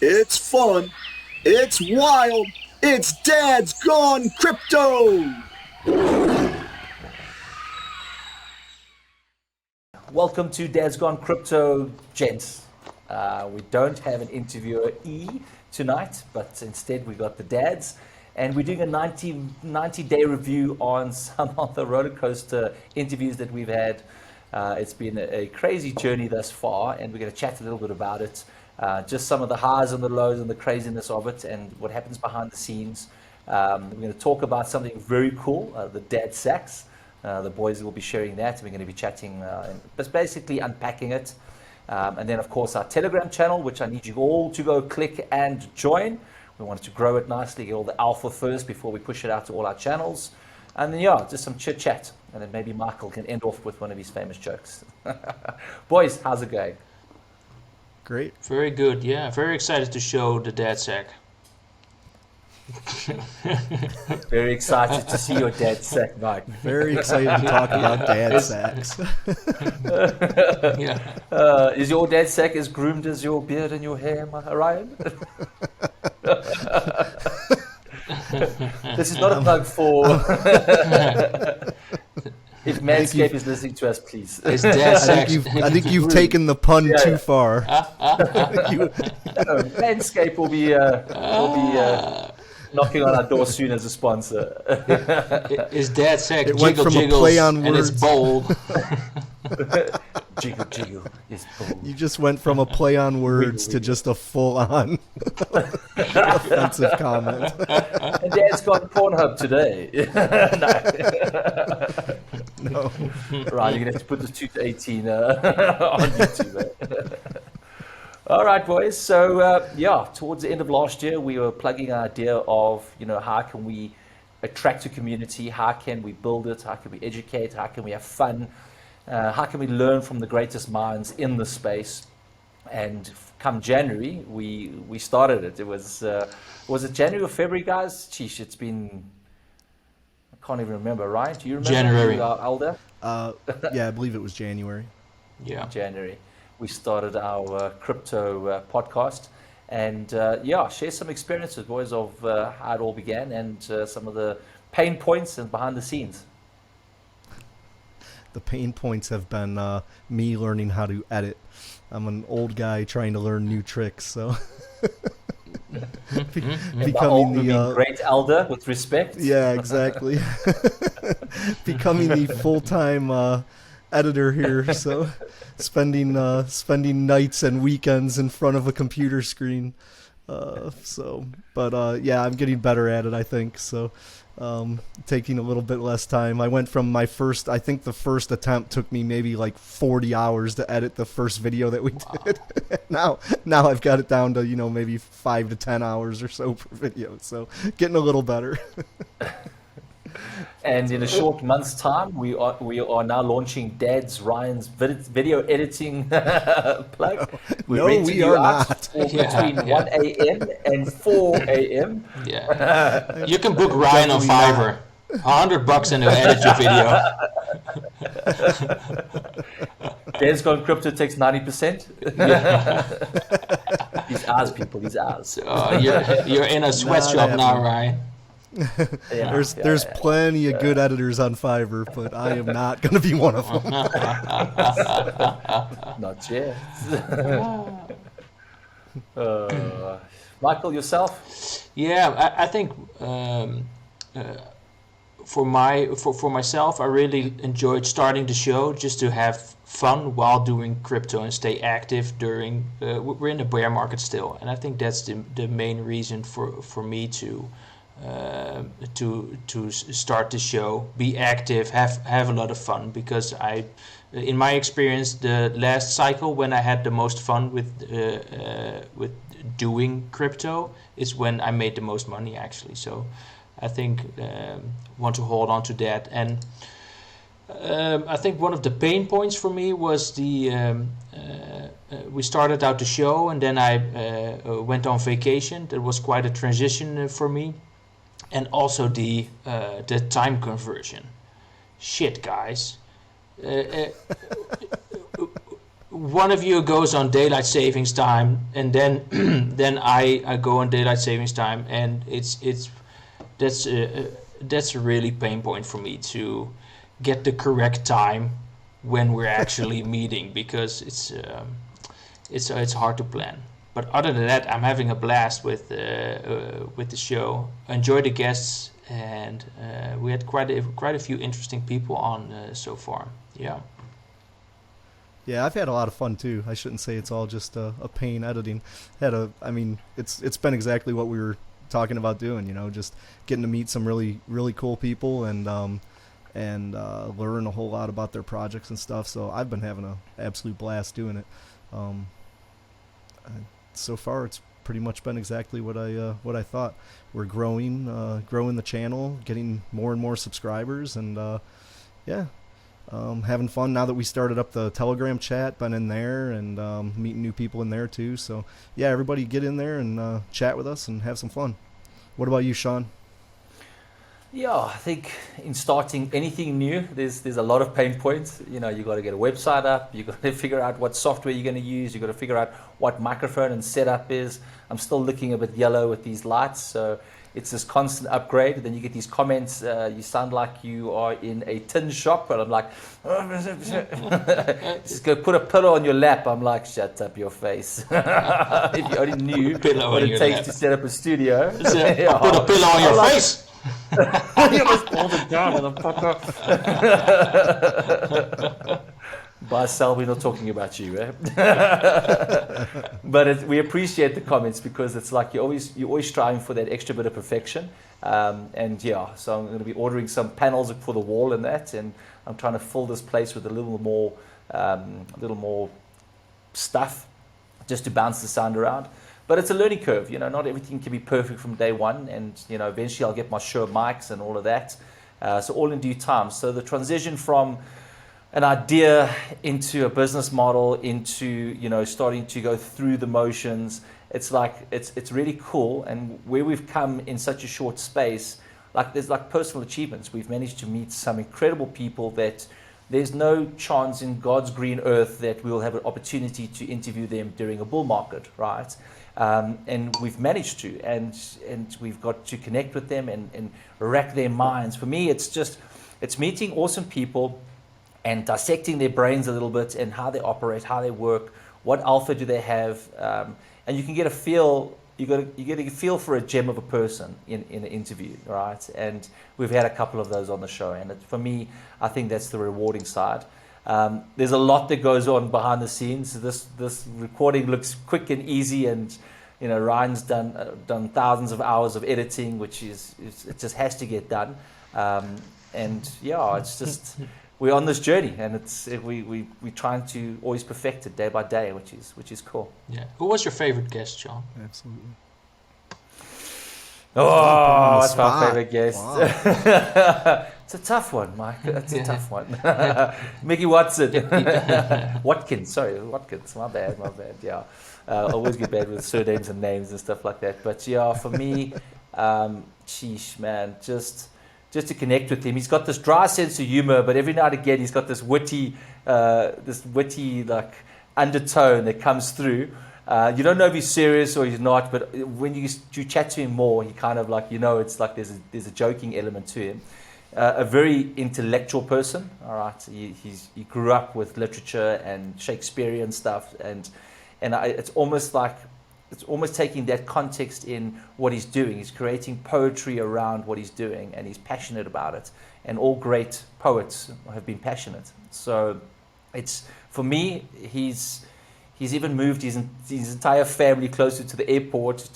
It's fun. It's wild. It's Dad's Gone Crypto. Welcome to Dad's Gone Crypto, gents. We don't have an interviewer tonight, but instead we got the dads. And we're doing a 90-day review on some of the roller coaster interviews that we've had. It's been a crazy journey thus far, and we're going to chat a little bit about it. Just some of the highs and the lows and the craziness of it and what happens behind the scenes. We're going to talk about something very cool, the Dad Sacks. The boys will be sharing that. We're going to be chatting, but basically unpacking it. And then, of course, our Telegram channel, which I need you all to go click and join. We wanted to grow it nicely, get all the alpha first before we push it out to all our channels. And then, yeah, just some chit chat. And then maybe Michael can end off with one of his famous jokes. Boys, how's it going? Great. Very good, yeah. Very excited to show the Dad Sack. Very excited to see your Dad Sack, Mike. Very excited to talk about Dad Sacks. Yeah. Is your Dad Sack as groomed as your beard and your hair, Ryan? This is not a plug for... If Manscaped is listening to us, please. It's Dad Sack. I think you've taken the pun too far. Manscaped will be knocking on our door soon as a sponsor. It's Dad Sack. It went Jiggle from a jiggles, play on and it's words. bold. Jiggle, jiggle is bold. You just went from a play on words to just a full-on offensive comment. And Dad's got Pornhub today. No. Right, you're going to have to put this 2 to 18 on YouTube. All right, boys. So, towards the end of last year, we were plugging an idea of, how can we attract a community? How can we build it? How can we educate? How can we have fun? How can we learn from the greatest minds in the space? And come January, we started it. It was it January or February, guys? Sheesh, it's been... I can't even remember, right? Do you remember? January. Elder? Yeah, I believe it was January. Yeah. January. We started our crypto podcast, and share some experiences, boys, of how it all began and some of the pain points and behind the scenes. The pain points have been me learning how to edit. I'm an old guy trying to learn new tricks, so becoming the great elder with respect. Yeah, exactly. Becoming the full-time editor here, so spending nights and weekends in front of a computer screen. I'm getting better at it, I think. So, taking a little bit less time. I went from I think the first attempt took me maybe like 40 hours to edit the first video that we did. Now I've got it down to, maybe 5 to 10 hours or so per video. So, getting a little better. And in a short month's time, we are now launching Ryan's video editing plug. We are not. Between 1 a.m. and 4 a.m. Yeah. You can book Ryan on Fiverr. $100 and he'll edit your video. Dad's Gone Crypto takes 90%. These ours, people. These ours. You're in a sweatshop now, Ryan. There's plenty of good editors on Fiverr, but I am not going to be one of them. Not yet. Michael, yourself? Yeah, I think for myself, I really enjoyed starting the show just to have fun while doing crypto and stay active during. We're in the bear market still, and I think that's the main reason for me to start the show, be active, have a lot of fun, because in my experience, the last cycle when I had the most fun with doing crypto is when I made the most money, actually. So I think want to hold on to that. And I think one of the pain points for me was we started out the show and then I went on vacation. That was quite a transition for me. And also the time conversion. Shit, guys. one of you goes on daylight savings time, and then then I go on daylight savings time, and that's a really pain point for me to get the correct time when we're actually meeting, because it's hard to plan. But other than that, I'm having a blast with the show. Enjoy the guests, and we had quite a few interesting people on so far. Yeah. Yeah, I've had a lot of fun too. I shouldn't say it's all just a pain editing. I mean, it's been exactly what we were talking about doing. You know, just getting to meet some really cool people and learn a whole lot about their projects and stuff. So I've been having an absolute blast doing it. So far, it's pretty much been exactly what I thought. We're growing the channel, getting more and more subscribers, and yeah. Having fun now that we started up the Telegram chat, been in there and meeting new people in there too. So yeah, everybody get in there and chat with us and have some fun. What about you, Sean? Yeah, I think in starting anything new, there's a lot of pain points. You know, you got to get a website up, you got to figure out what software you're going to use, you got to figure out what microphone and setup is. I'm still looking a bit yellow with these lights, so it's this constant upgrade. Then you get these comments, you sound like you are in a tin shop, and I'm like, just go put a pillow on your lap. I'm like, shut up your face. If you only knew what it takes to set up a studio. I'll put a pillow on your face. You must hold it down, motherfucker. By Sal, we're not talking about you, eh? But we appreciate the comments, because it's like you're always striving for that extra bit of perfection. And yeah, so I'm going to be ordering some panels for the wall and that, and I'm trying to fill this place with a little more stuff just to bounce the sound around. But it's a learning curve, you know, not everything can be perfect from day one, and, you know, eventually I'll get my Shure mics and all of that. So all in due time. So the transition from an idea into a business model, into, you know, starting to go through the motions, it's like, it's really cool. And where we've come in such a short space, like there's like personal achievements. We've managed to meet some incredible people that there's no chance in God's green earth that we'll have an opportunity to interview them during a bull market, right? And we've managed to, and we've got to connect with them and rack their minds. For me, it's meeting awesome people and dissecting their brains a little bit, and how they operate, how they work, what alpha do they have, and you can get a feel. You get a feel for a gem of a person in an interview, right? And we've had a couple of those on the show, and for me, I think that's the rewarding side. There's a lot that goes on behind the scenes. This recording looks quick and easy, and, you know, Ryan's done thousands of hours of editing, which it just has to get done. And yeah, it's just we're on this journey, and we're trying to always perfect it day by day, which is cool. Yeah. Who was your favorite guest, John? Absolutely. Oh, that's my favorite guest. Wow. It's a tough one, Mike. It's a tough one. Mickey Watson. Watkins. My bad. Yeah. I always get bad with surnames and names and stuff like that. But yeah, for me, sheesh, man, just to connect with him. He's got this dry sense of humor, but every now and again he's got this witty like undertone that comes through. You don't know if he's serious or he's not, but when you chat to him more, he kind of like, you know, it's like there's a joking element to him. A very intellectual person, all right. He grew up with literature and Shakespearean stuff, and it's almost taking that context in what he's doing. He's creating poetry around what he's doing, and he's passionate about it. And all great poets have been passionate. So it's, for me, he's even moved his entire family closer to the airport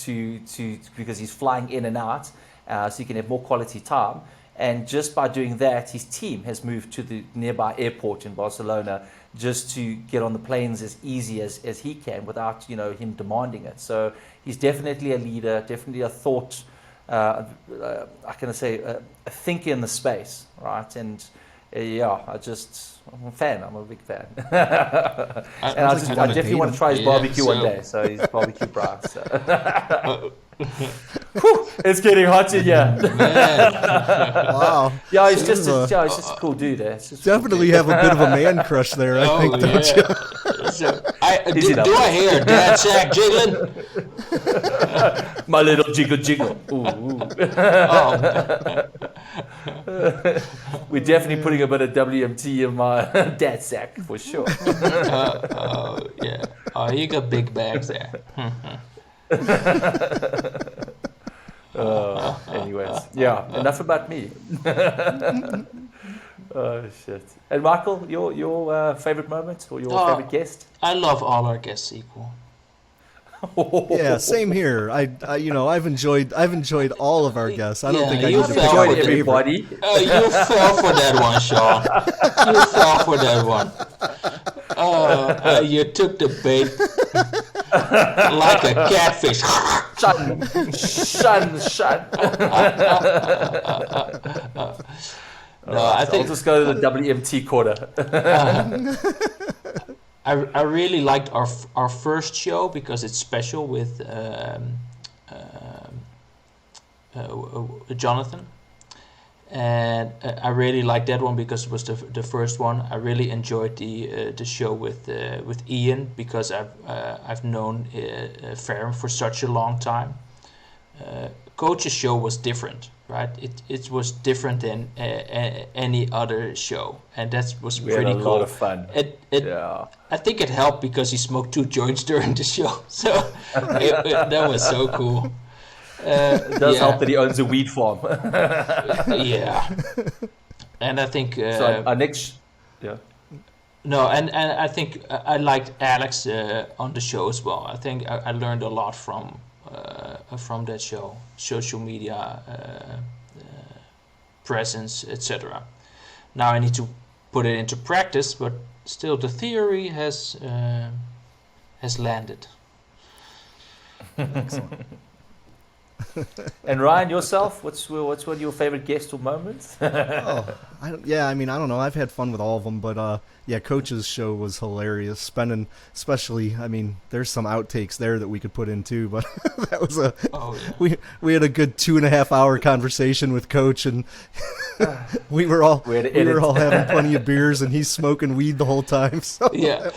because he's flying in and out, so he can have more quality time. And just by doing that, his team has moved to the nearby airport in Barcelona just to get on the planes as easy as he can without, you know, him demanding it. So he's definitely a leader, definitely a thought, a thinker in the space, right? And yeah, I'm a fan. I'm a big fan. I definitely want to try his barbecue one day. So his barbecue brass. So. It's getting hot in here. Wow. Yeah, he's just a cool dude. It's just definitely have a bit of a man crush there, I think, don't you? So Easy do enough. I hear Dad Sack jiggling? My little jiggle jiggle. Ooh, ooh. Oh, We're definitely putting a bit of WMT in my dad sack for sure. yeah. Oh, you got big bags there. Anyways, yeah, enough about me. Oh shit! And Michael, your favorite moment or your favorite guest? I love all our guests equal. Yeah, same here. I've enjoyed all of our guests. I don't Yeah, think I you need to pick fell out for a it, favorite. Everybody. You fell for that one, Sean. You fell for that one. You took the bait like a catfish. Shun. No, I I'll think just go to the WMT quarter. I really liked our first show because it's special with Jonathan, and I really liked that one because it was the first one. I really enjoyed the show with Ian because I've known Ferrum for such a long time. Coach's show was different, right? It was different than any other show, and that was We pretty had a cool. lot of fun. Yeah. I think it helped because he smoked 2 joints during the show, so that was so cool. It does help that he owns a weed farm. Yeah, and I think So our next, yeah. no, and I think I liked Alex on the show as well. I think I learned a lot from that show, social media presence, etc. Now I need to put it into practice, but still the theory has landed. And Ryan, yourself, what's one of your favorite guests or moments? I don't know. I've had fun with all of them, but yeah, Coach's show was hilarious. Especially, there's some outtakes there that we could put in too, but that was we had a good 2.5 hour conversation with Coach, and we were all having plenty of beers, and he's smoking weed the whole time. So Yeah,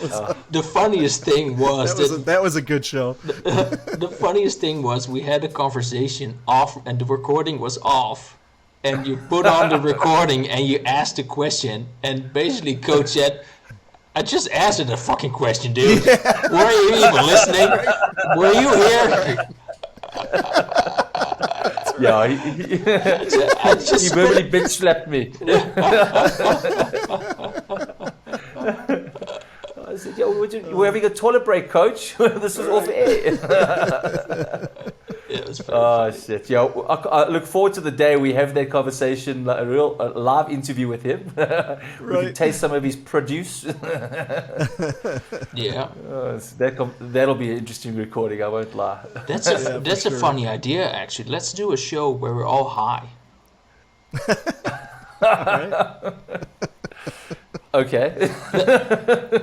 the funniest thing was that was a good show. the funniest thing was we had a conversation off and the recording was off, and you put on the recording and you asked a question, and basically Coach said, I just answered the fucking question, dude. Yeah. Were you even listening? Were you here? Yeah, he verbally bitch slapped me. I said, "Yo, we're having a toilet break, Coach. This was off air." Oh shit! Yeah, I look forward to the day we have that conversation, a live interview with him. We can taste some of his produce. Yeah, that'll be an interesting recording. I won't lie. That's a funny idea, actually. Let's do a show where we're all high. Okay.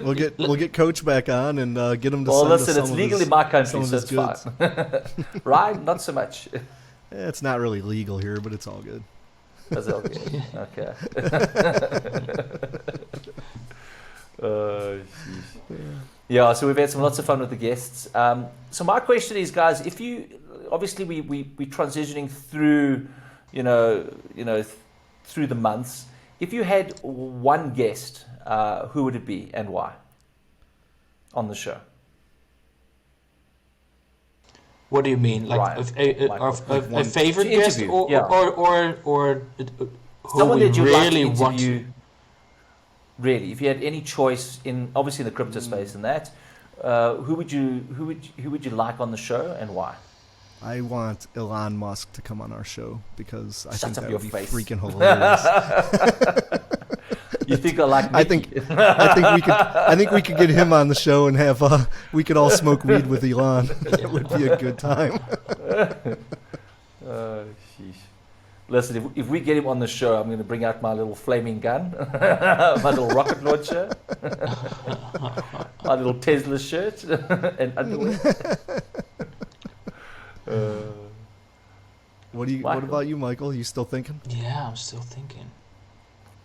We'll get Coach back on and get him to. Well, send us listen, some it's of legal his, in my country, some of so his it's goods. fine. Right? Not so much. It's not really legal here, but it's all good. That's okay. Okay. Yeah, so we've had lots of fun with the guests. So my question is, guys, if you obviously we transitioning through, through the months. If you had one guest, who would it be and why on the show? What do you mean, like a favorite guest, or who someone we that you really like to want? interview? Really, if you had any choice in obviously in the crypto space and that, who would you like on the show and why? I want Elon Musk to come on our show because I think that would be face. freaking hilarious. You think I like Mickey? I think we could get him on the show and have we could all smoke weed with Elon. It would be a good time. Sheesh. Listen, if we get him on the show, I'm going to bring out my little flaming gun, my little rocket launcher, my little Tesla shirt, and underwear. What about you, Michael? You still thinking? Yeah, I'm still thinking.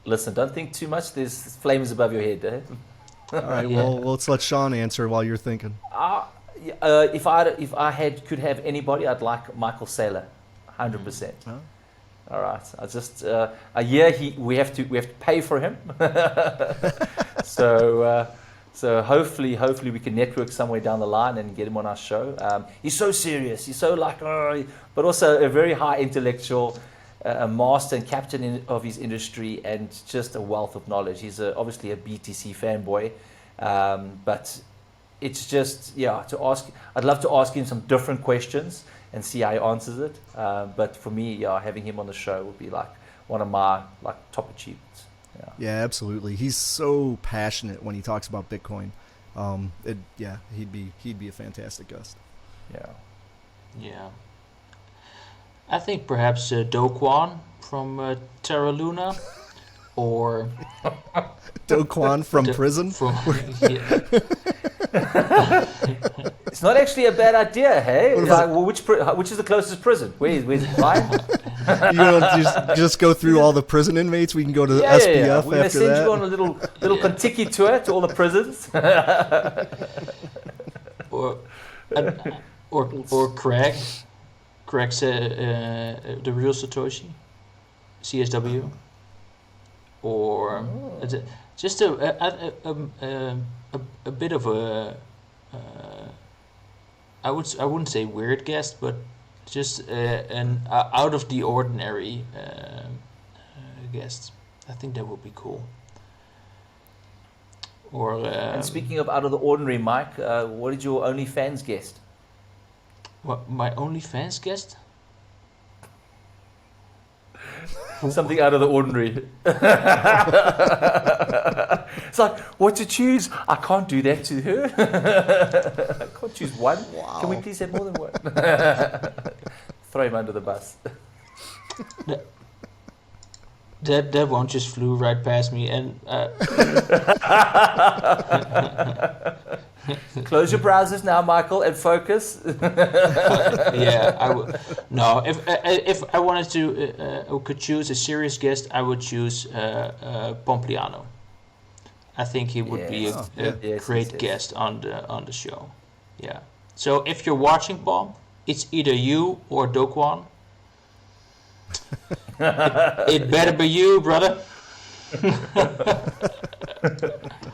Listen, don't think too much. There's flames above your head, eh? All right, Yeah. well, let's let Sean answer while you're thinking. If I could have anybody, I'd like Michael Saylor, 100%. Oh. All right. I just a year we have to pay for him. So hopefully we can network somewhere down the line and get him on our show. He's so serious. He's so like, but also a very high intellectual, a master and captain of his industry, and just a wealth of knowledge. He's obviously a BTC fanboy, but it's just to ask. I'd love to ask him some different questions and see how he answers it. But for me, having him on the show would be like one of my top achievements. Yeah, absolutely. He's so passionate when he talks about Bitcoin. He'd be a fantastic guest. Yeah. Yeah. I think perhaps Do Kwon from Terra Luna, or Do Kwon from prison. It's not actually a bad idea, hey? Like, well, which is the closest prison? Where's it lying? just go through all the prison inmates. We can go to the SPF We're gonna after send that. you on a little Contiki tour to all the prisons. or Craig. Craig's the real Satoshi, CSW, or just a bit of a I wouldn't say weird guest, but just an out of the ordinary guest. I think that would be cool. Or And speaking of out of the ordinary, Mike, what did your OnlyFans guest? what, my OnlyFans guest? Something out of the ordinary. It's like, what to choose? I can't do that to her. I can't choose one. Wow. Can we please have more than one? Throw him under the bus. That one just flew right past me, and Close your browsers now, Michael, and focus. yeah, I would. No, if I wanted to could choose a serious guest, I would choose Pompliano. I think he would be a Yes, great yes. guest on the show. Yeah. So if you're watching, Paul, it's either you or Do Kwon. It better be you, brother.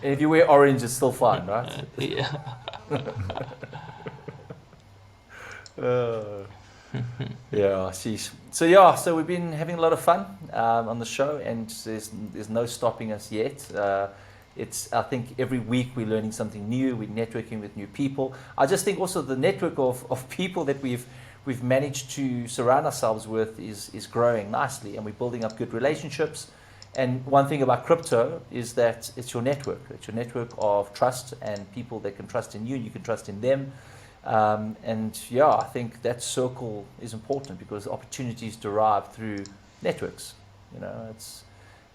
And if you wear orange, it's still fine, right? Yeah. Yeah, sheesh. So we've been having a lot of fun on the show, and there's no stopping us yet. I think every week we're learning something new. We're networking with new people. I just think also the network of people that we've managed to surround ourselves with is growing nicely, and we're building up good relationships. And one thing about crypto is that it's your network. It's your network of trust and people that can trust in you and you can trust in them. I think that circle is important because opportunities derive through networks.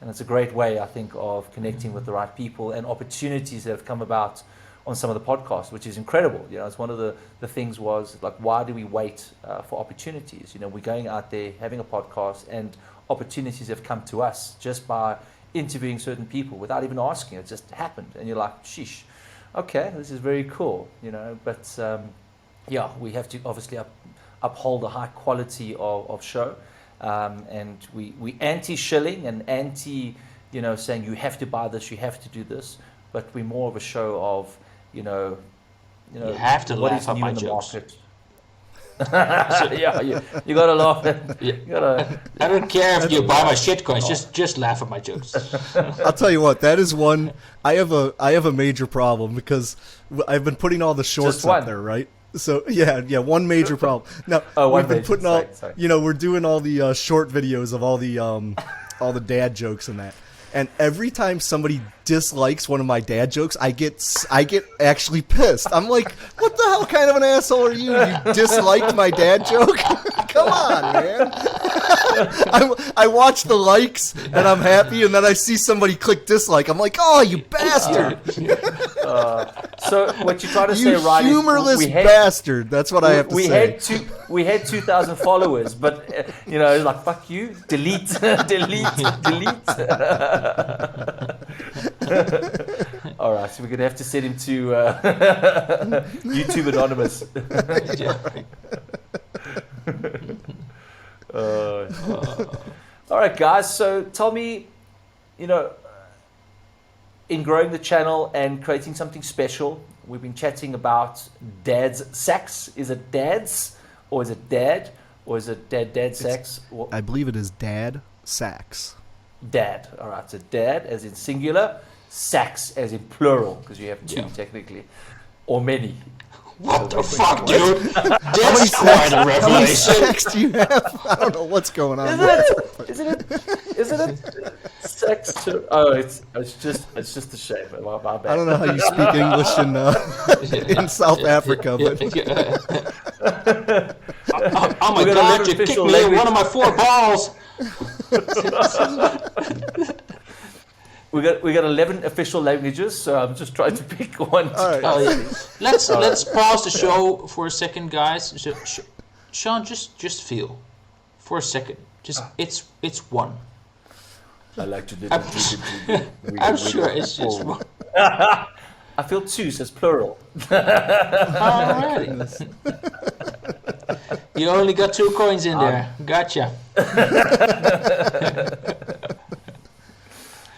It's a great way, I think, of connecting with the right people and opportunities that have come about on some of the podcasts, which is incredible. It's one of the things was like, why do we wait for opportunities? We're going out there having a podcast, and opportunities have come to us just by interviewing certain people without even asking. It just happened, and you're like, sheesh, okay, this is very cool. But we have to obviously uphold a high quality of show, and we anti-shilling and anti, saying you have to buy this, you have to do this, but we're more of a show of, you have to what laugh is at new my in the jokes. market. You gotta laugh at. You gotta. I don't care if you buy my shitcoins. Just laugh at my jokes. I'll tell you what, that is one. I have a major problem because I've been putting all the shorts Just one. up there, right? So one major problem. Now one we've been major, putting all, sorry. we're doing all the short videos of all the dad jokes and that. And every time somebody dislikes one of my dad jokes, I get actually pissed. I'm like, what the hell kind of an asshole are you? You disliked my dad joke? Come on, man. I watch the likes and I'm happy, and then I see somebody click dislike. I'm like, oh, you bastard! So what you try to You say, right? humorless is we had, bastard. That's what I have to say. We had 2,000 followers, but it's like, fuck you, delete. All right, so we're gonna have to send him to YouTube Anonymous. All right, guys. So tell me, in growing the channel and creating something special, we've been chatting about Dad's Sax. Is it Dad's, or is it Dad, or is it Dad Sax? I believe it is Dad Sax. Dad. All right, so Dad as in singular, Sax as in plural, because you have two technically, or many. What the fuck, dude? That's quite a How many revelation. Sax do you have? I don't know what's going on. Isn't it sex to? Oh, it's just a shame. My bad. I don't know how you speak English in South Africa, but Oh my We're gonna god, learn you kicked official me in language. one of my 4 balls. We got 11 official languages, so I'm just trying to pick one. All right. Oh, yeah. Let's pause the show for a second, guys. Sean, just feel for a second. Just it's one. I like to do I'm sure it's just one. I feel two, so it's plural. Alrighty. You only got 2 coins in there. Gotcha.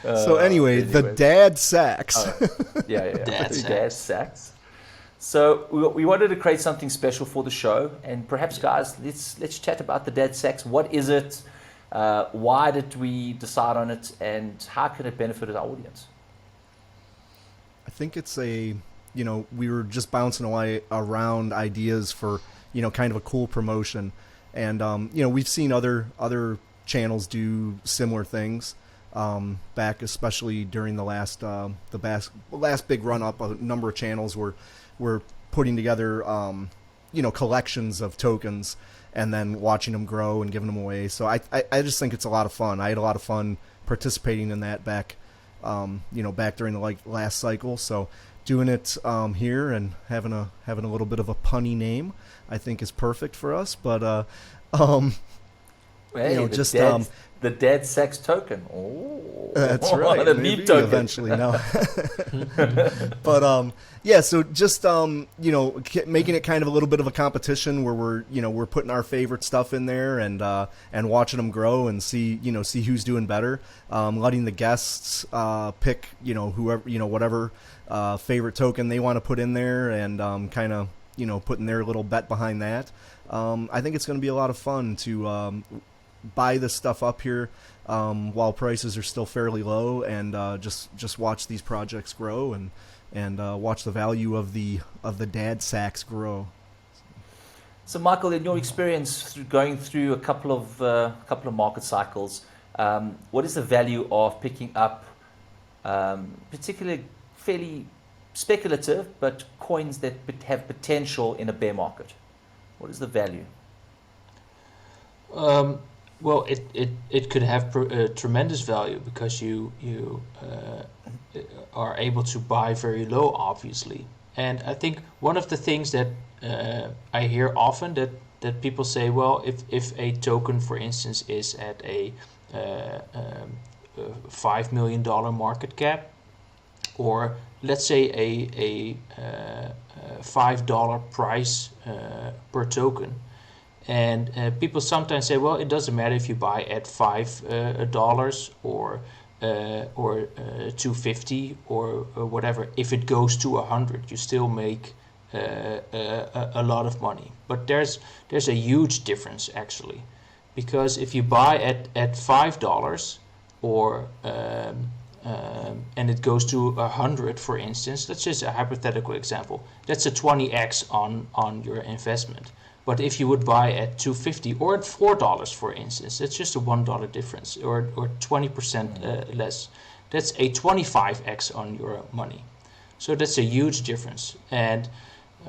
so anyway, the anyways. Dad Sax. Yeah. Dad Dad Sax. So we wanted to create something special for the show, and perhaps, guys, let's chat about the Dad Sax. What is it? Why did we decide on it, and how can it benefit our audience? I think it's we were just bouncing away around ideas for, kind of a cool promotion. And, we've seen other channels do similar things, back, especially during the last big run up. A number of channels were putting together, collections of tokens and then watching them grow and giving them away. So I just think it's a lot of fun. I had a lot of fun participating in that back during the last cycle. So doing it here and having a little bit of a punny name, I think is perfect for us. But Hey, just the Dad Sax token. Oh, that's right. The maybe meat token. eventually, no. But yeah. So just making it kind of a little bit of a competition where we're putting our favorite stuff in there and watching them grow and see who's doing better. Letting the guests pick whoever whatever favorite token they want to put in there and kind of putting their little bet behind that. I think it's going to be a lot of fun to buy this stuff up here while prices are still fairly low, and just watch these projects grow and watch the value of the Dad Sax grow. So, Michael, in your experience going through a couple of market cycles, what is the value of picking up, particularly fairly speculative, but coins that have potential in a bear market? What is the value? Well, it could have tremendous value because you are able to buy very low, obviously. And I think one of the things that I hear often that people say, well, if a token, for instance, is at a $5 million market cap, or let's say a $5 price per token. And people sometimes say, well, it doesn't matter if you buy at $5 or $2.50 or whatever. If it goes to 100, you still make a lot of money. But there's a huge difference actually, because if you buy at $5 or and it goes to 100, for instance, that's just a hypothetical example. That's a 20x on your investment. But if you would buy at $2.50 or at $4, for instance, that's just a $1 difference, or 20% less. That's a 25x on your money. So that's a huge difference. And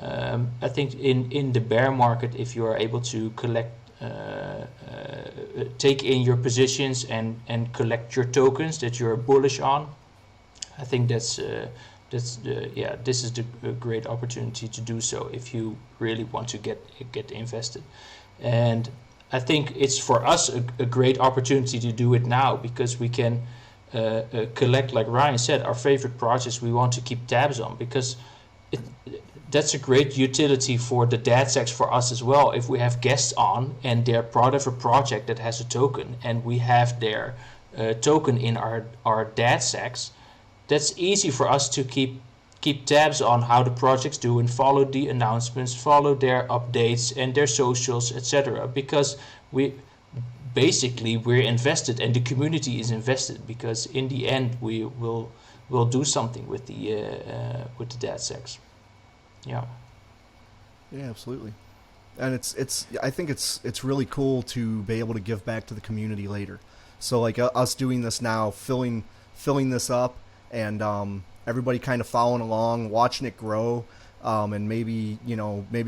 I think in the bear market, if you are able to take in your positions and collect your tokens that you're bullish on, I think this is a great opportunity to do so if you really want to get invested. And I think it's for us a great opportunity to do it now, because we can collect, like Ryan said, our favorite projects we want to keep tabs on, because it, that's a great utility for the dad sacks for us as well. If we have guests on and they're part of a project that has a token, and we have their token in our dad sacks, that's easy for us to keep tabs on how the projects do and follow the announcements, follow their updates and their socials, etc. Because we're invested, and the community is invested, because in the end we will do something with the dad sacks. Yeah. Yeah, absolutely. And it's I think it's really cool to be able to give back to the community later. So like us doing this now, filling this up, and everybody kind of following along, watching it grow, and maybe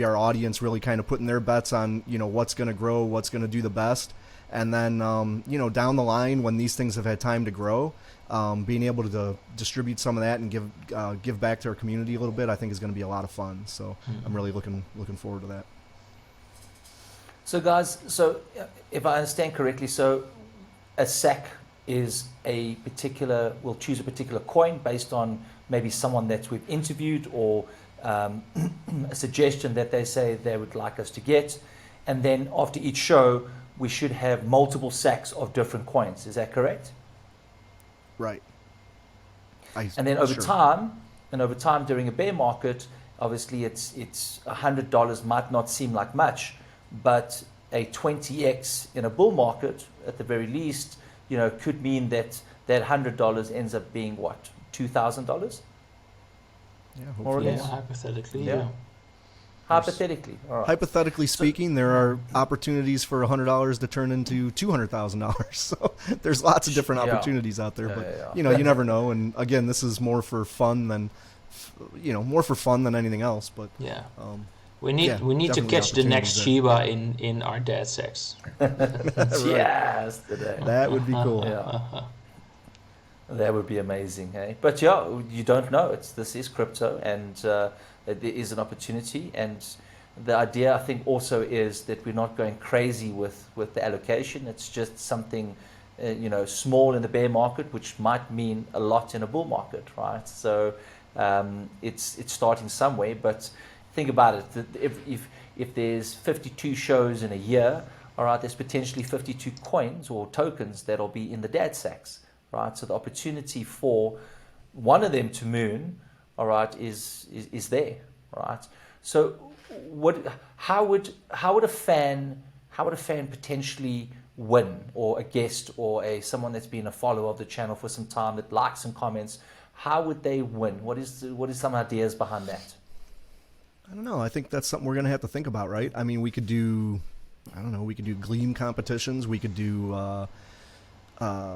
our audience really kind of putting their bets on what's going to grow, what's going to do the best, and then down the line when these things have had time to grow, being able to distribute some of that and give back to our community a little bit, I think is going to be a lot of fun. So I'm really looking forward to that. So guys, if I understand correctly, so a sack is we'll choose a particular coin based on maybe someone that we've interviewed, or a suggestion that they say they would like us to get, and then after each show we should have multiple sacks of different coins. Is that correct? Right. And then over time during a bear market, obviously it's $100 might not seem like much, but a 20x in a bull market at the very least, could mean that $100 ends up being what, $2,000? Yeah, more or hopefully. less. Hypothetically, Yeah. yeah. Hypothetically, all right. Hypothetically speaking, there are opportunities for $100 to turn into $200,000. So there's lots of different Yeah. opportunities out there, Yeah, but yeah. you never know. And again, this is more for fun than anything else. But Yeah. um, We need to definitely catch the next opportunities Shiba in our dad sacks. Yes, today. that would be cool. Yeah. That would be amazing, eh? But yeah, you don't know. This is crypto, and there is an opportunity. And the idea, I think, also is that we're not going crazy with the allocation. It's just something, small in the bear market, which might mean a lot in a bull market, right? So it's starting some way. But think about it. If there's 52 shows in a year, all right, there's potentially 52 coins or tokens that'll be in the dad sacks. Right, so the opportunity for one of them to moon, all right, is there, right? So, how would a fan potentially win, or a guest, or someone that's been a follower of the channel for some time that likes and comments? How would they win? What is some ideas behind that? I don't know. I think that's something we're going to have to think about, right? I mean, we could do Gleam competitions. We could do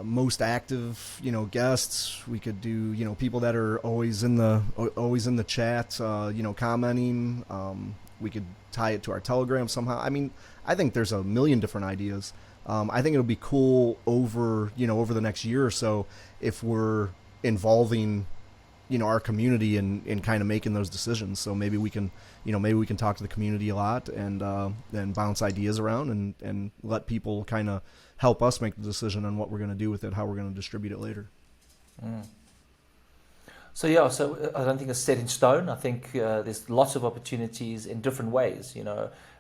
most active, guests. We could do, people that are always in the chat, commenting. We could tie it to our Telegram somehow. I mean, I think there's a million different ideas. I think it'll be cool over the next year or so if we're involving, our community in kind of making those decisions. So maybe we can talk to the community a lot and bounce ideas around and let people kind of help us make the decision on what we're going to do with it, how we're going to distribute it later. So I don't think it's set in stone. I think there's lots of opportunities in different ways.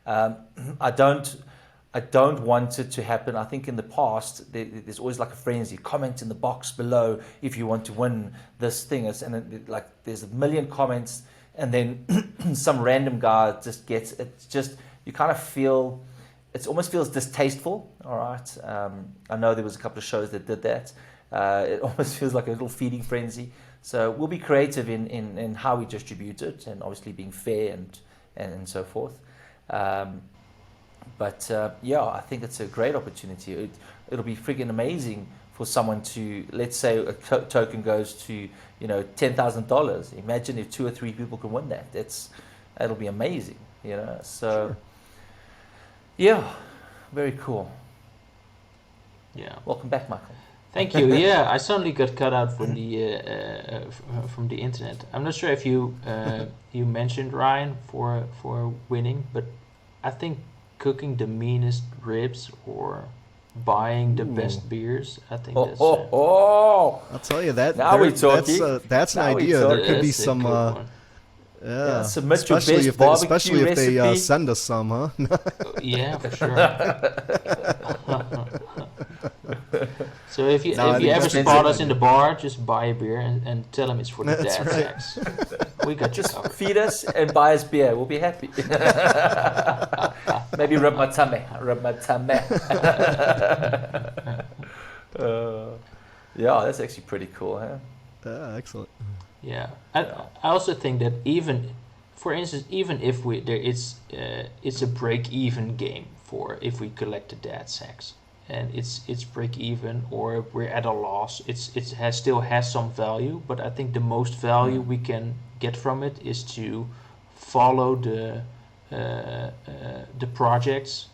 I don't want it to happen. I think in the past there's always like a frenzy. Comment in the box below if you want to win this thing. There's a million comments, and then some random guy just gets it. Just you kind of feel. It almost feels distasteful, all right? I know there was a couple of shows that did that. It almost feels like a little feeding frenzy. So we'll be creative in how we distribute it, and obviously being fair and so forth. But I think it's a great opportunity. It'll be freaking amazing for someone to, let's say a token goes to $10,000. Imagine if 2 or 3 people can win that. That'll be amazing. So. Sure. Yeah, very cool. Yeah. Welcome back, Michael. Thank you. Yeah, I suddenly got cut out from the internet. I'm not sure if you mentioned Ryan for winning, but I think cooking the meanest ribs or buying the Ooh. best beers. I think Oh, that's oh, oh. I'll tell you that. Now we're That's an Now we're idea. There talking. could be that's a some. good one. Yeah, Yeah, submit your best barbecue especially if they recipe. send us some, huh? Yeah, for sure. So if you No, I if you think ever that's a spot good us in the bar, just buy a beer and tell them it's for the That's dad right. sex. We got you Just covered. feed us and buy us beer. We'll be happy. Maybe rub my tummy. Rub my tummy. Yeah, that's actually pretty cool, huh? Excellent. Yeah, I also think that even, for instance, even if it's a break-even game for if we collect the dad sacks, and it's break-even or we're at a loss, still has some value. But I think the most value we can get from it is to follow the projects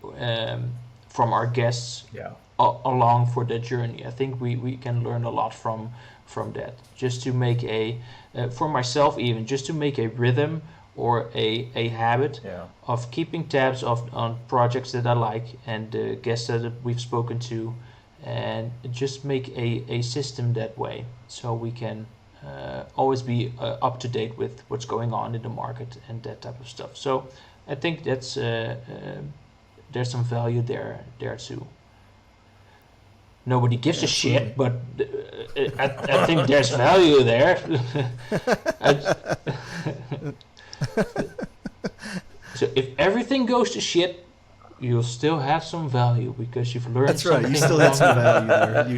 from our guests Yeah. along for the journey. I think we can learn a lot from that. Just to make for myself even, just to make a rhythm or a habit Yeah. of keeping tabs on projects that I like and the guests that we've spoken to, and just make a system that way so we can always be up to date with what's going on in the market and that type of stuff. So I think that's there's some value there too. Nobody gives a shit, but I think there's value there. So if everything goes to shit, you'll still have some value because you've learned That's right. something. You still have some value there.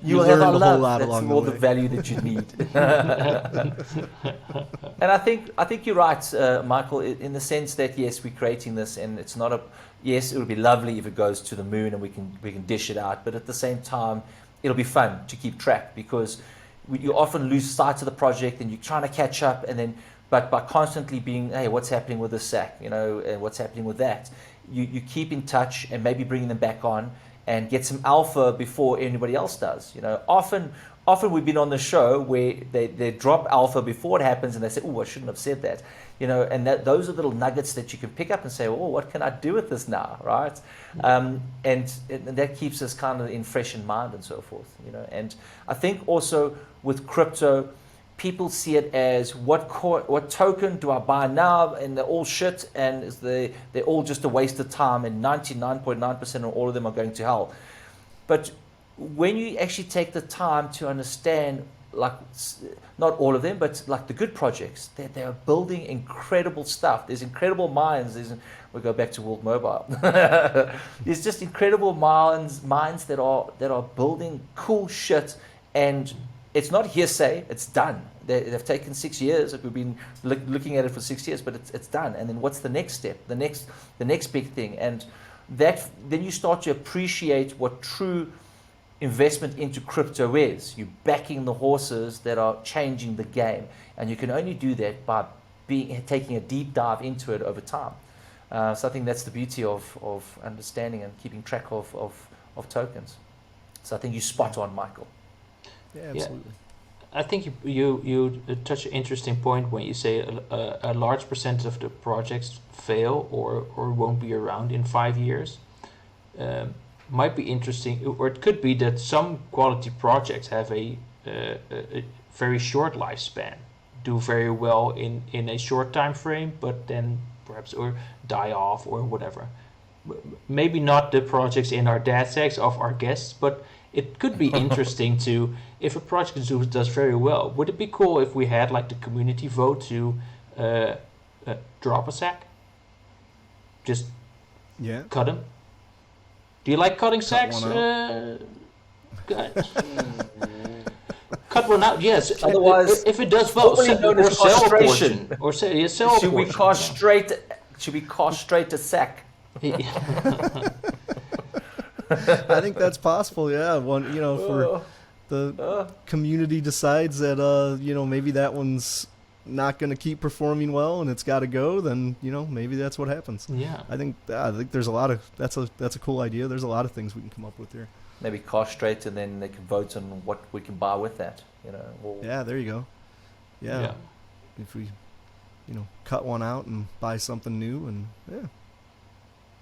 You Will have learned our a whole love. lot That's along all the the way. value that you need. And I think you're right, Michael, in the sense that yes, we're creating this, and it's not a. Yes, it would be lovely if it goes to the moon and we can dish it out, but at the same time, it'll be fun to keep track because you often lose sight of the project and you're trying to catch up, and then but by constantly being, hey, what's happening with this sack, and what's happening with that, you keep in touch and maybe bringing them back on and get some alpha before anybody else does. Often we've been on the show where they drop alpha before it happens and they say, oh, I shouldn't have said that. And those are little nuggets that you can pick up and say, oh, what can I do with this now, right? And that keeps us kind of in fresh in mind and so forth. And I think also with crypto, people see it as what token do I buy now, and they're all shit, and they're all just a waste of time, and 99.9% of all of them are going to hell. But when you actually take the time to understand, like, not all of them, but like the good projects, they are building incredible stuff. There's incredible minds. We go back to World Mobile. There's just incredible minds that are building cool shit, and it's not hearsay. It's done. They've taken 6 years. We've been looking at it for 6 years, but it's done. And then what's the next step? The next big thing, and then you start to appreciate what true investment into crypto is. You're backing the horses that are changing the game, and you can only do that by taking a deep dive into it over time. So I think that's the beauty of understanding and keeping track of tokens. So I think you spot on, Michael. Yeah, absolutely. I think you touch an interesting point when you say a large percentage of the projects fail or won't be around in 5 years. Might be interesting, or it could be that some quality projects have a very short lifespan, do very well in a short time frame, but then perhaps or die off or whatever. Maybe not the projects in our dad sacks of our guests, but it could be interesting to, if a project does very well, would it be cool if we had like the community vote to drop a sack? Just cut them? Do you like cutting sacks? Cut one out, yes. Otherwise, if it does well, known as sell a castration. portion. Or sell a Should we portion. castrate a sack? I think that's possible. Yeah, for the community decides that maybe that one's not going to keep performing well and it's got to go, then maybe that's what happens. Yeah, I think there's a lot of that's a cool idea. There's a lot of things we can come up with here. Maybe castrate, and then they can vote on what we can buy with that. Yeah, there you go. Yeah. If we cut one out and buy something new, and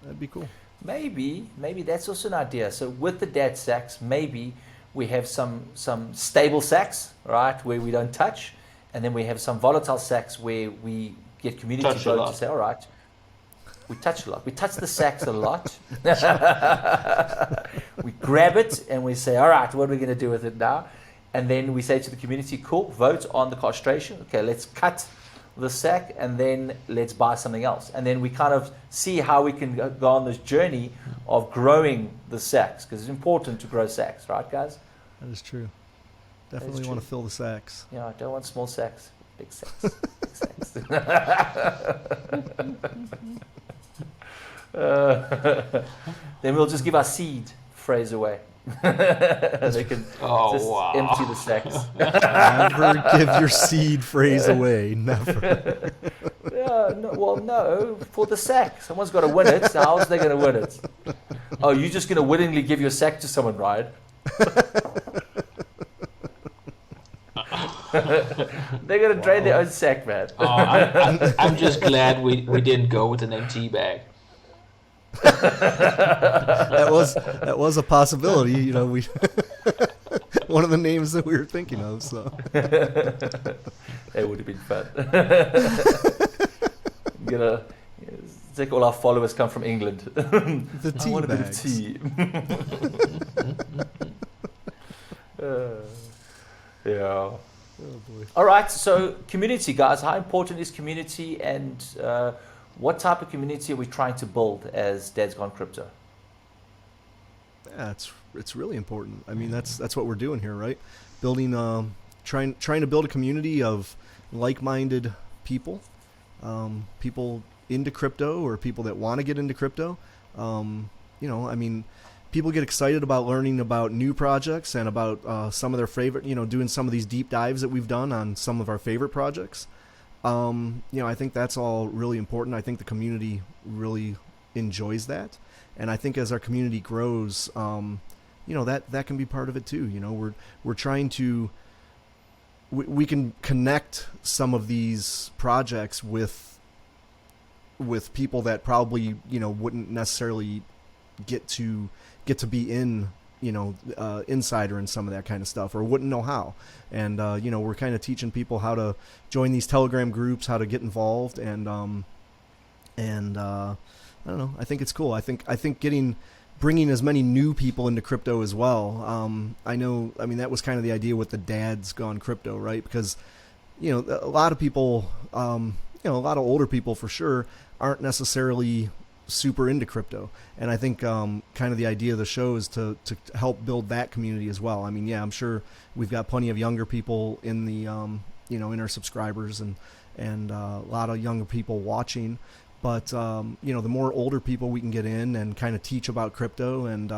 that'd be cool. maybe that's also an idea. So with the dad sacks, maybe we have some stable sacks, right, where we don't touch, and then we have some volatile sacks where we get community Touch a vote lot. to say, all right, we touch a lot. We touch the sacks a lot. We grab it and we say, all right, what are we going to do with it now? And then we say to the community, cool, vote on the castration. Okay, let's cut the sack and then let's buy something else. And then we kind of see how we can go on this journey of growing the sacks, because it's important to grow sacks, right, guys? That is true. Definitely want to fill the sacks. Yeah, I don't want small sacks, big sacks. Big sacks. Then we'll just give our seed phrase away. They can just empty the sacks. Never give your seed phrase away. Never. Yeah, no, for the sack. Someone's got to win it. So how's they going to win it? Oh, you're just going to willingly give your sack to someone, right? They're going to drain their own sack, man. I'm just glad we didn't go with an empty bag. That was a possibility, you know. We one of the names that we were thinking of. So That would have been fun. It's like all our followers come from England. the I tea want a bit of bags. tea. Yeah. Oh boy. All right. So community, guys. How important is community, and what type of community are we trying to build as Dad's Gone Crypto? Yeah, it's really important. I mean, that's what we're doing here, right? Building, trying to build a community of like-minded people, people into crypto or people that want to get into crypto. You know, I mean, people get excited about learning about new projects and about some of their favorite, you know, doing some of these deep dives that we've done on some of our favorite projects. You know, I think that's all really important. I think the community really enjoys that. And I think as our community grows, you know, that can be part of it too. You know, we're trying to, we can connect some of these projects with people that probably, you know, wouldn't necessarily get to be in, you know, insider and some of that kind of stuff, or wouldn't know how. And, you know, we're kind of teaching people how to join these Telegram groups, how to get involved. And I don't know. I think it's cool. I think bringing as many new people into crypto as well. I mean, that was kind of the idea with the Dad's Gone Crypto, right? Because, you know, a lot of people, you know, a lot of older people for sure aren't necessarily super into crypto. And I think kind of the idea of the show is to help build that community as well. I mean, yeah, I'm sure we've got plenty of younger people in the, you know, in our subscribers and a lot of younger people watching. But, you know, the more older people we can get in and kind of teach about crypto, and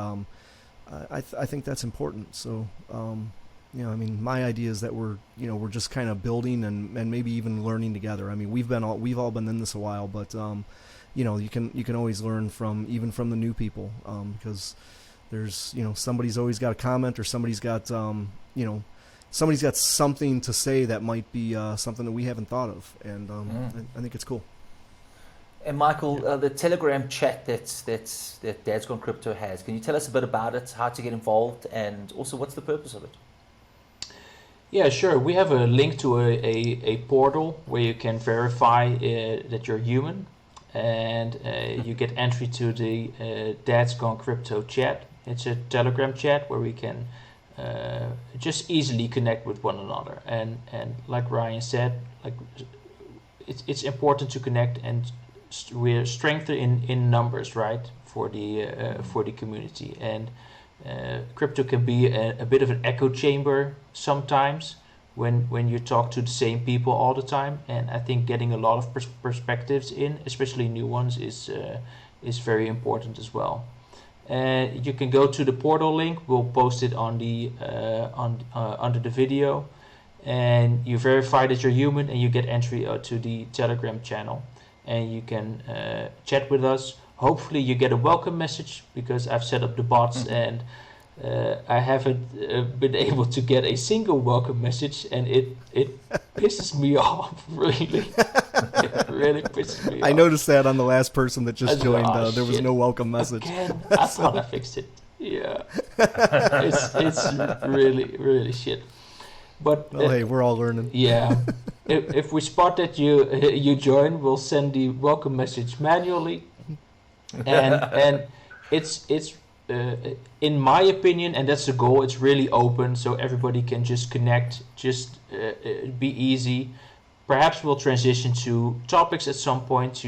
I think that's important. So, you know, I mean, my idea is that we're just kind of building and maybe even learning together. I mean, we've all been in this a while, but, you know, you can always learn from the new people, because there's, you know, somebody's always got a comment, or somebody's got, you know, somebody's got something to say that might be something that we haven't thought of. And I think it's cool. And Michael, the Telegram chat that Dad's Gone Crypto has, can you tell us a bit about it, how to get involved, and also what's the purpose of it? Yeah, sure. We have a link to a portal where you can verify that you're human, and you get entry to the Dad's Gone Crypto chat. It's a Telegram chat where we can just easily connect with one another. And like Ryan said, like it's important to connect, and we're strengthened in numbers, right, for the community. And crypto can be a bit of an echo chamber sometimes when you talk to the same people all the time. And I think getting a lot of perspectives in, especially new ones, is very important as well. You can go to the portal link. We'll post it on the under the video, and you verify that you're human, and you get entry to the Telegram channel, and you can chat with us. Hopefully you get a welcome message, because I've set up the bots and I haven't been able to get a single welcome message, and it pisses me off, really. It really pisses me I off. noticed that on the last person that just I was joined. like, "Oh, There was shit. no welcome message. Again, I thought I fixed it. Yeah, it's really really shit. But Well, hey, we're all learning. yeah, if we spot that you join, we'll send the welcome message manually, and it's in my opinion, and that's the goal. It's really open, so everybody can just connect, just be easy. Perhaps we'll transition to topics at some point.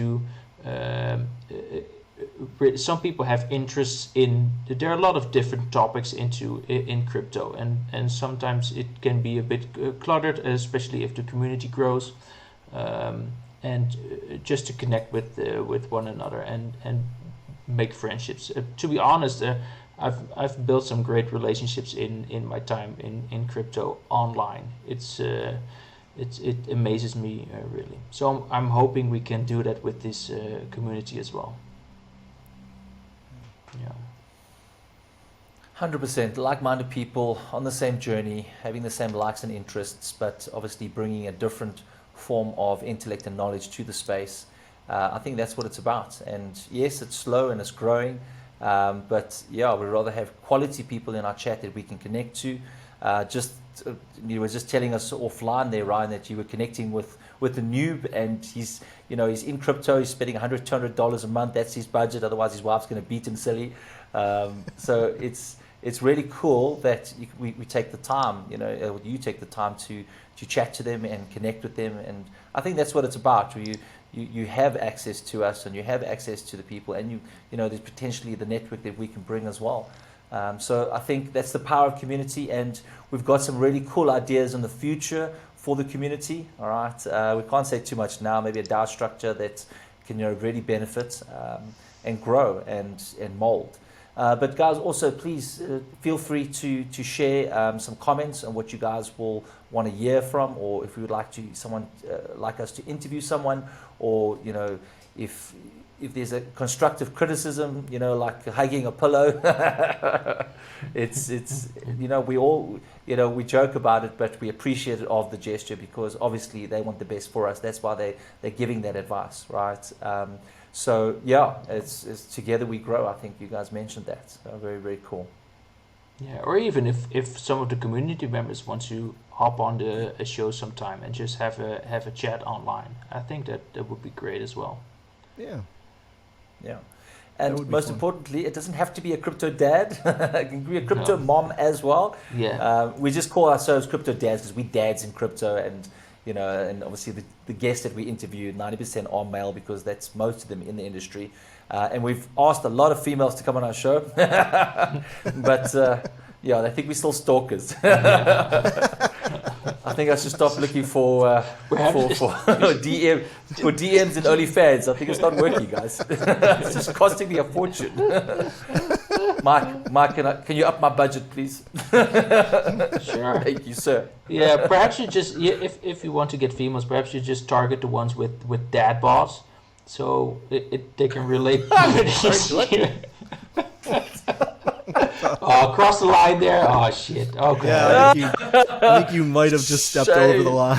Some people have interests in. There are a lot of different topics in crypto, and sometimes it can be a bit cluttered, especially if the community grows. And just to connect with one another and make friendships. To be honest, I've built some great relationships in my time in crypto online. It amazes me really. So I'm hoping we can do that with this community as well. Yeah. 100%. Like-minded people on the same journey, having the same likes and interests, but obviously bringing a different form of intellect and knowledge to the space. I think that's what it's about. And yes, it's slow and it's growing, but yeah, we'd rather have quality people in our chat that we can connect to. You were just telling us offline there, Ryan, that you were connecting with the noob, and he's in crypto. He's spending $100, $200 a month. That's his budget. Otherwise, his wife's going to beat him silly. So it's really cool that we take the time. You take the time to chat to them and connect with them, and I think that's what it's about. Where you have access to us, and you have access to the people, and there's potentially the network that we can bring as well. So I think that's the power of community, and we've got some really cool ideas in the future for the community. All right, we can't say too much now. Maybe a DAO structure that can really benefit and grow and mold. But guys, also please feel free to share some comments on what you guys will want to hear from, or if you would like like us to interview someone, or if there's a constructive criticism, like hugging a pillow. it's we all we joke about it, but we appreciate it of the gesture, because obviously they want the best for us. That's why they're giving that advice, right? So yeah, it's together we grow. I think you guys mentioned that. So very, very cool. Yeah, or even if some of the community members want to hop on a show sometime and just have a chat online, I think that would be great as well. Yeah. Yeah. And most fun. importantly, it doesn't have to be a crypto dad. It can be a crypto mom as well. Yeah. We just call ourselves crypto dads because we dads in crypto, and and obviously the guests that we interviewed, 90% are male, because that's most of them in the industry. And we've asked a lot of females to come on our show, but they think we're still stalkers. I think I should stop looking for DMs and OnlyFans. I think it's not working, guys. It's just costing me a fortune. Mike, can you up my budget, please? Sure. Thank you, sir. Yeah, perhaps you just if you want to get females, perhaps you just target the ones with dad bods, so they can relate. Oh, cross the line there. Oh shit. Okay. Yeah, I think you might have just stepped over the line.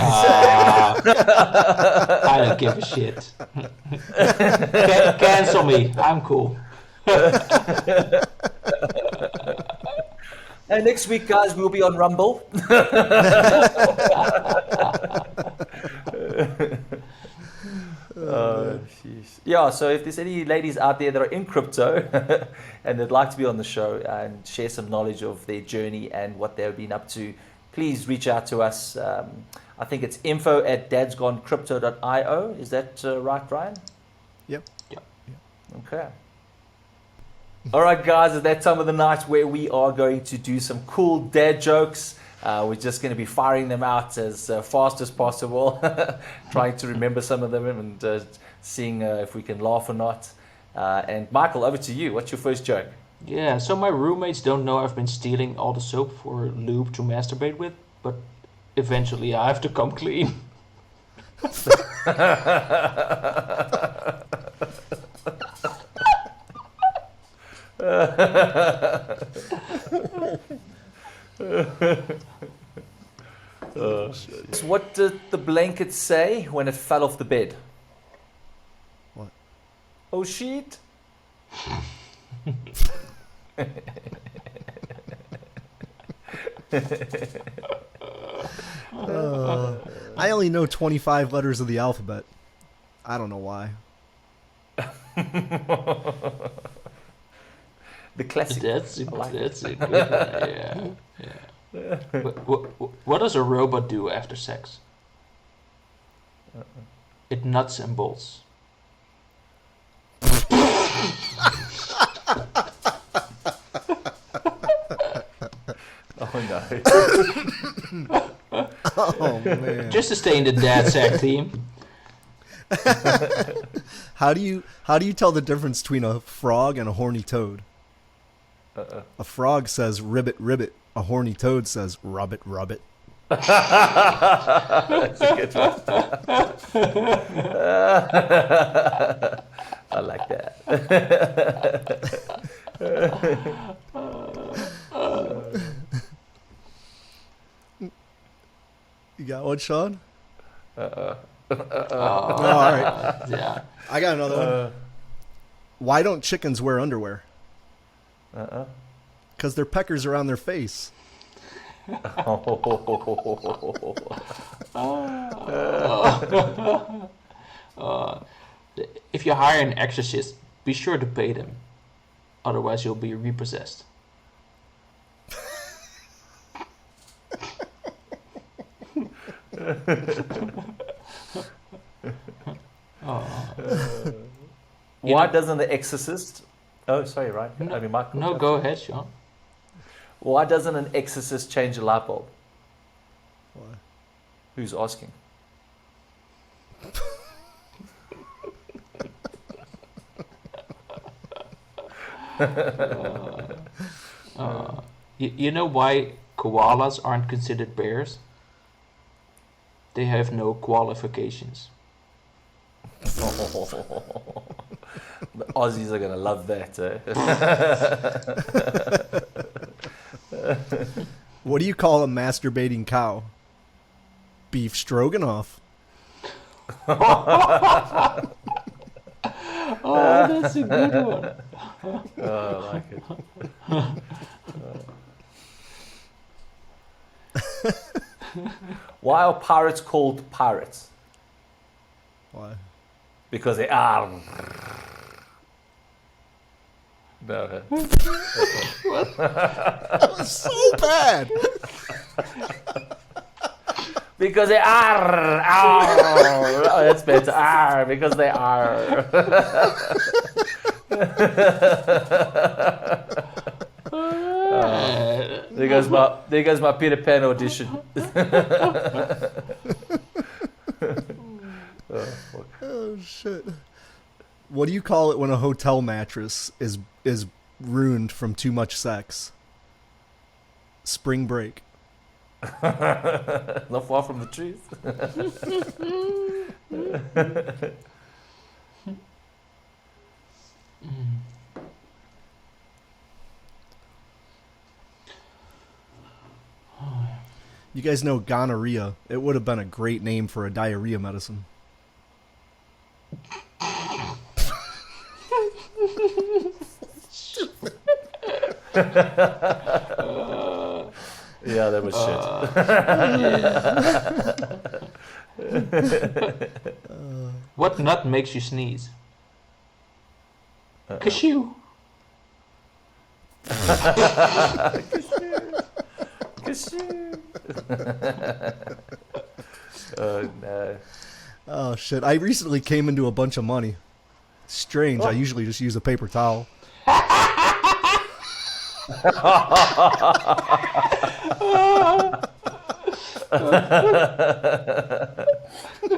I don't give a shit. Cancel me. I'm cool. And next week, guys, we'll be on Rumble. Yeah, so if there's any ladies out there that are in crypto and they'd like to be on the show and share some knowledge of their journey and what they've been up to, please reach out to us. I think it's info@dadsgonecrypto.io. Is that right, Ryan? Yep. Okay. All right, guys, it's that time of the night where we are going to do some cool dad jokes. We're just going to be firing them out as fast as possible, trying to remember some of them and seeing if we can laugh or not. And Michael, over to you. What's your first joke? Yeah, so my roommates don't know I've been stealing all the soap for lube to masturbate with, but eventually I have to come clean. So what did the blanket say when it fell off the bed? Oh shit! I only know 25 letters of the alphabet. I don't know why. The classic. That's a, I like that's a good one. Yeah. Yeah. What does a robot do after sex? It nuts and bolts. Oh no. Oh man. Just to stay in the dad sack theme. How do you tell the difference between a frog and a horny toad? A frog says ribbit ribbit. A horny toad says rubbit rubbit. That's a good one. I like that. You got one, Sean? Oh, all right. yeah. I got another one. Why don't chickens wear underwear? Because their peckers are on their face. If you hire an exorcist, be sure to pay them. Otherwise, you'll be repossessed. Why doesn't the exorcist? Oh, sorry, right? I mean, Michael. No, go ahead, Sean. Why doesn't an exorcist change a light bulb? Why? Who's asking? You know why koalas aren't considered bears? They have no qualifications. The Aussies are going to love that. What do you call a masturbating cow? Beef stroganoff. Oh, that's a good one. Oh, I like it. Why are pirates called pirates? Why? Because they are. No. That was so bad. Because they are. Oh, that's better. Are because they are. There goes my Peter Pan audition. Oh shit. What do you call it when a hotel mattress is ruined from too much sex? Spring break. Not far from the truth. You guys know gonorrhea. It would have been a great name for a diarrhea medicine. Yeah, that was shit. What nut makes you sneeze? Cashew. Oh no. Oh shit. I recently came into a bunch of money. Strange. I usually just use a paper towel.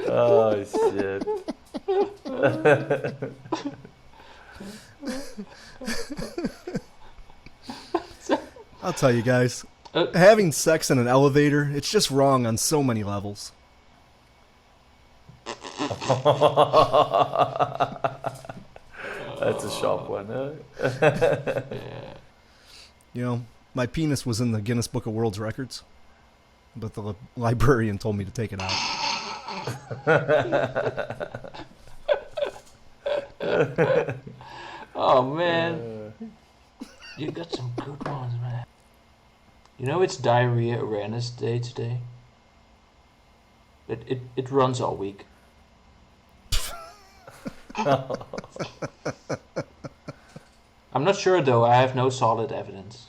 Oh shit. I'll tell you guys. Having sex in an elevator, it's just wrong on so many levels. That's a sharp one, huh? You know, my penis was in the Guinness Book of World Records, but the librarian told me to take it out. Oh man, you got some good ones, man. You know it's Diarrhea Awareness Day today. It runs all week. I'm not sure though. I have no solid evidence.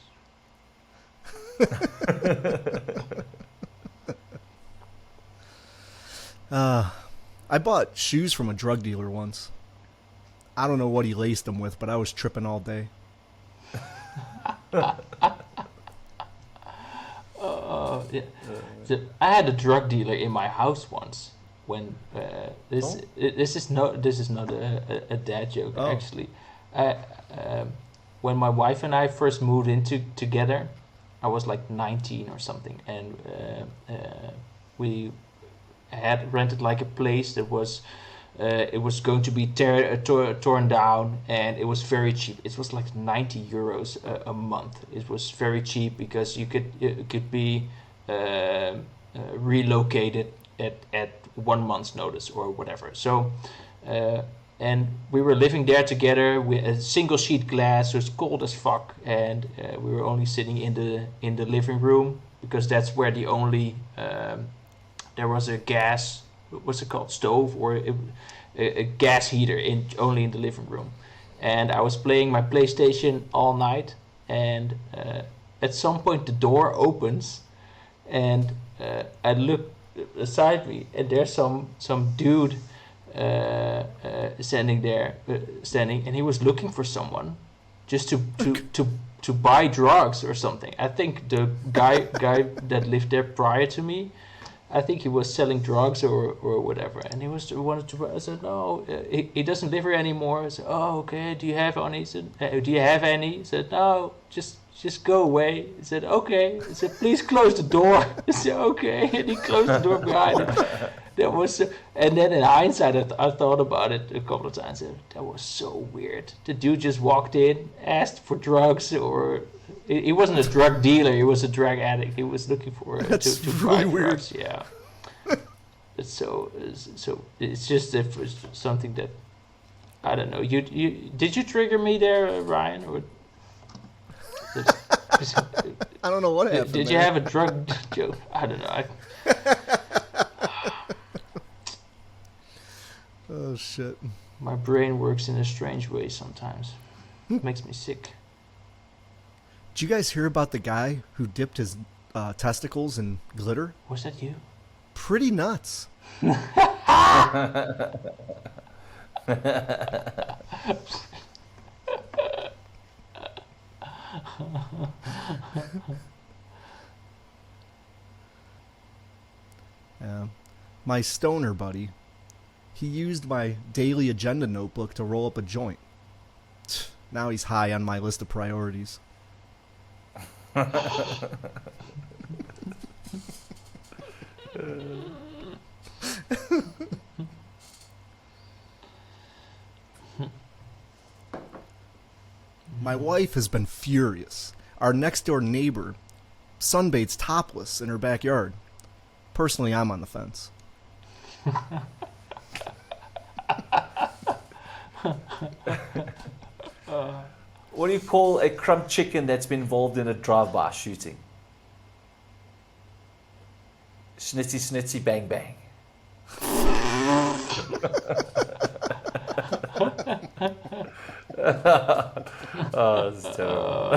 I bought shoes from a drug dealer once. I don't know what he laced them with, but I was tripping all day. Yeah. I had a drug dealer in my house once. When this is not a dad joke actually. When my wife and I first moved into together, I was like 19 or something, and we had rented like a place that was it was going to be torn down, and it was very cheap. It was like 90 euros a month. It was very cheap because it could be relocated at 1 month's notice or whatever. So and we were living there together with a single sheet glass. So it's cold as fuck, and we were only sitting in the living room because that's where the only there was a gas, what's it called, stove, or a gas heater only in the living room. And I was playing my PlayStation all night, and at some point the door opens, and I look beside me, and there's some dude standing, and he was looking for someone just to buy drugs or something. I think the guy that lived there prior to me, I think he was selling drugs or whatever, and he wanted to. I said no, he doesn't live here anymore. I said, oh okay, do you have any? He said, do you have any? He said, no, just go away. He said, okay. He said, please close the door. I said, okay, and he closed the door behind him. That was, and then in hindsight, I thought about it a couple of times. That was so weird. The dude just walked in, asked for drugs, or he wasn't a drug dealer. He was a drug addict. He was looking for That's to really buy weird. drugs. Yeah. It's so it's just something that I don't know. You did you trigger me there, Ryan, or? I don't know what happened. Did you have a drug joke? I don't know. Oh shit. My brain works in a strange way sometimes. It makes me sick. Did you guys hear about the guy who dipped his testicles in glitter? Was that you? Pretty nuts. My stoner buddy, he used my daily agenda notebook to roll up a joint. Now he's high on my list of priorities. My wife has been furious. Our next door neighbor sunbathes topless in her backyard. Personally, I'm on the fence. What do you call a crumb chicken that's been involved in a drive-by shooting? Schnitzy, schnitzy, bang, bang. Oh, that's terrible.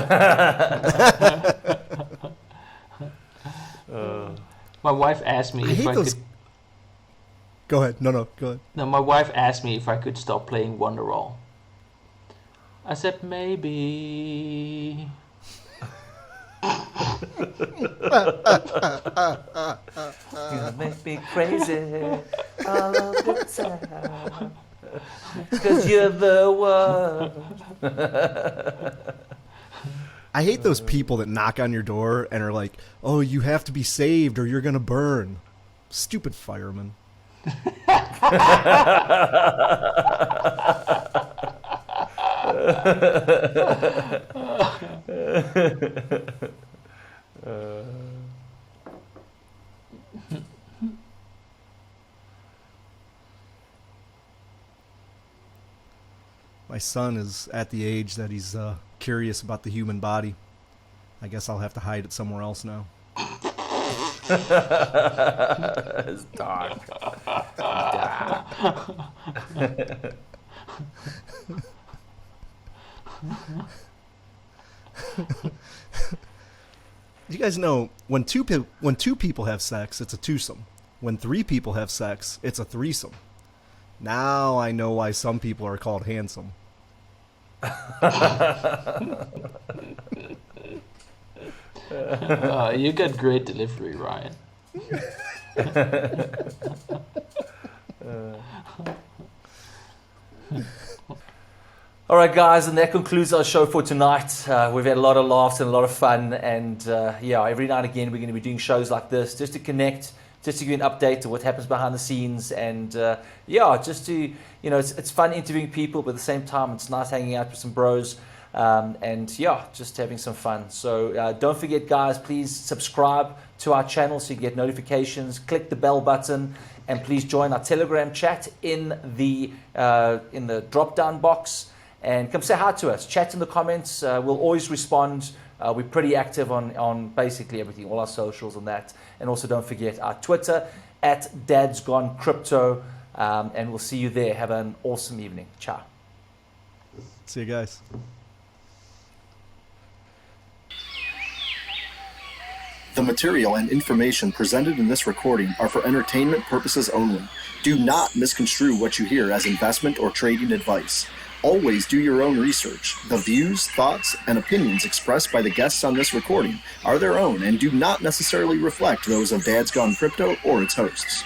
My wife asked me I if hate I those. could. Go ahead. No, go ahead. No, my wife asked me if I could stop playing Wonderwall. I said maybe. You make me crazy all of the time. 'Cause you're the one. I hate those people that knock on your door and are like, "Oh, you have to be saved or you're gonna burn." Stupid fireman. My son is at the age that he's curious about the human body. I guess I'll have to hide it somewhere else now. It's dark. You guys know when two people have sex, it's a twosome. When 3 people have sex, it's a threesome. Now I know why some people are called handsome. You got great delivery, Ryan. All right, guys, and that concludes our show for tonight. We've had a lot of laughs and a lot of fun, and every now and again we're going to be doing shows like this just to connect, just to give you an update of what happens behind the scenes, and just to, it's fun interviewing people, but at the same time it's nice hanging out with some bros, just having some fun. So don't forget, guys, please subscribe to our channel so you get notifications, click the bell button, and please join our Telegram chat in the drop-down box. And come say hi to us. Chat in the comments. We'll always respond. We're pretty active on basically everything, all our socials and that. And also don't forget our Twitter @DadsGoneCrypto. And we'll see you there. Have an awesome evening. Ciao. See you guys. The material and information presented in this recording are for entertainment purposes only. Do not misconstrue what you hear as investment or trading advice. Always do your own research. The views, thoughts, and opinions expressed by the guests on this recording are their own and do not necessarily reflect those of Dad's Gone Crypto or its hosts.